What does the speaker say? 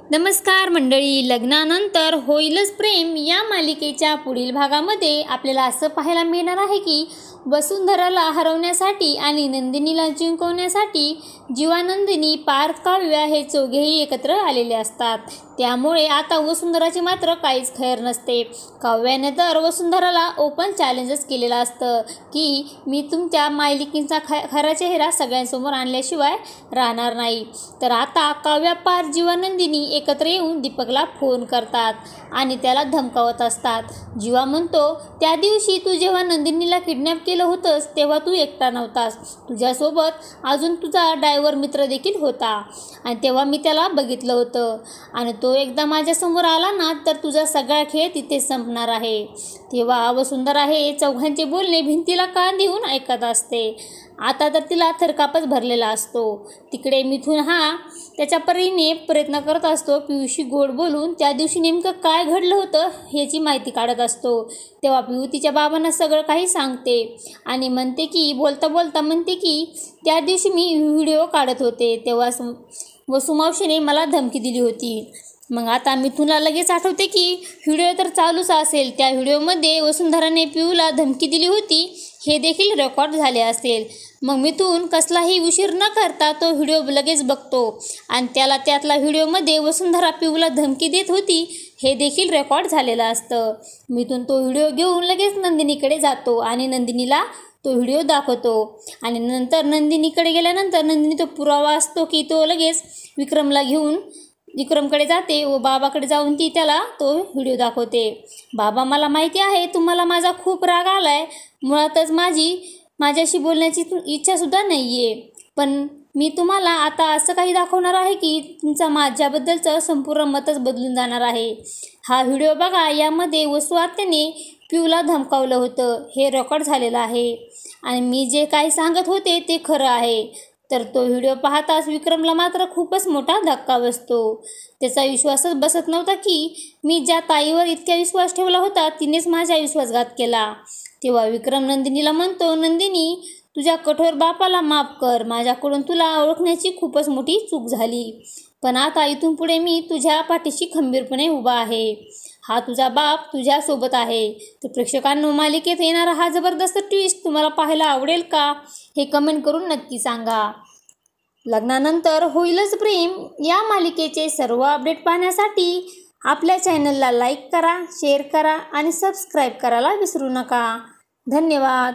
नमस्कार मंडळी, लग्नानंतर होईलच प्रेम या मालिकेच्या पुढील भागामध्ये आपल्याला असं पाहायला मिळणार आहे की वसुंधराला हरवण्यासाठी आणि नंदिनीला जिंकवण्यासाठी जीवानंदिनी, पार्थ, काव्या हे चौघेही एकत्र आलेले असतात। त्यामुळे आता वसुंधराची मात्र काहीच खैर नसते। काव्याने तर वसुंधराला ओपन चॅलेंजच केलेलं असतं की मी तुमच्या मालिकेचा खरा चेहरा सगळ्यांसमोर आणल्याशिवाय राहणार नाही। तर आता काव्या, पार्थ, जीवानंदिनी एकत्र येऊन दीपकला फोन करतात आणि त्याला धमकावत असतात। जीवा म्हणतो, त्या दिवशी तू जेव्हा नंदिनीला किडनॅप केलं होतंस तेव्हा तू एकटा नव्हतास, तुझ्यासोबत अजून तुझा ड्रायव्हर मित्र देखील होता आणि तेव्हा मी त्याला बघितलं होतं आणि तो एकदा माझ्यासमोर आला ना तर तुझा सगळा खेळ तिथे संपणार आहे। तेव्हा वसुंधरा हे चौघांचे बोलणे भिंतीला कान देऊन ऐकत असते। आता तर तिला थरकापच भरलेला असतो। तिकडे मिथुन हा त्याच्या परीने प्रयत्न करत असतो पियूशी गोड बोलून त्या दिवशी नेमकं काय घडलं होतं ह्याची माहिती काढत असतो। तेव्हा पियू तिच्या बाबांना सगळं काही सांगते आणि म्हणते की बोलता बोलता म्हणते की त्या दिवशी मी व्हिडिओ काढत होते तेव्हा वसुमावशीने मला धमकी दिली होती। मग आता मिथुनला लगेच आठवते की व्हिडिओ तर चालूच असेल, त्या व्हिडिओमध्ये वसुंधराने पियूला धमकी दिली होती हे देखील रेकॉर्ड झाले असेल। मग मिथुन कसलाही उशीर न करता तो व्हिडिओ लगेच बघतो आणि त्यातला व्हिडिओमध्ये वसुंधरा पियूला धमकी देत होती हे देखील रेकॉर्ड झालेलं असतं। मिथुन तो व्हिडिओ घेऊन लगेच नंदिनीकडे जातो आणि नंदिनीला तो व्हिडिओ दाखवतो आणि नंतर नंदिनीकडे गेल्यानंतर नंदिनी तो पुरावा असतो की तो लगेच विक्रमला घेऊन विक्रमकडे जाते व बाबाकडे जाऊन ती त्याला तो व्हिडिओ दाखवते। बाबा, मला माहिती आहे तुम्हाला माझा खूप राग आलाय, मुळातच माझ्याशी बोलण्याची इच्छासुद्धा नाही आहे, पण मी तुम्हाला आता असं काही दाखवणार आहे की तुमचा माझ्याबद्दलचं संपूर्ण मतच बदलून जाणार आहे। हा व्हिडिओ बघा, यामध्ये वसु आत्याने पियूला धमकावलं होतं हे रेकॉर्ड झालेलं आहे आणि मी जे काही सांगत होते ते खरं आहे। तर तो व्हिडिओ पाहताच विक्रमला मात्र खूपच मोठा धक्का बसतो। त्याचा विश्वासच बसत नव्हता की मी ज्या ताईवर इतका विश्वास ठेवला होता तिनेच माझा विश्वासघात केला। तेव्हा विक्रम नंदिनीला म्हणतो, नंदिनी, तुझ्या कठोर बापाला माफ कर, माझ्याकडून तुला ओळखण्याची खूपच मोठी चूक झाली, पण आता इथून पुढे मी तुझ्या पाठीशी खंबीरपणे उभा आहे। हा तुझा बाप तुझ्यासोबत आहे। तर प्रेक्षकांनो, मालिकेत येणारा हा जबरदस्त ट्विस्ट तुम्हाला पाहायला आवडेल का हे कमेंट करून नक्की सांगा। लग्नानंतर होईलच प्रेम या मालिकेचे सर्व अपडेट पाहण्यासाठी आपल्या चॅनलला लाईक करा, शेअर करा आणि सबस्क्राईब करायला विसरू नका। धन्यवाद।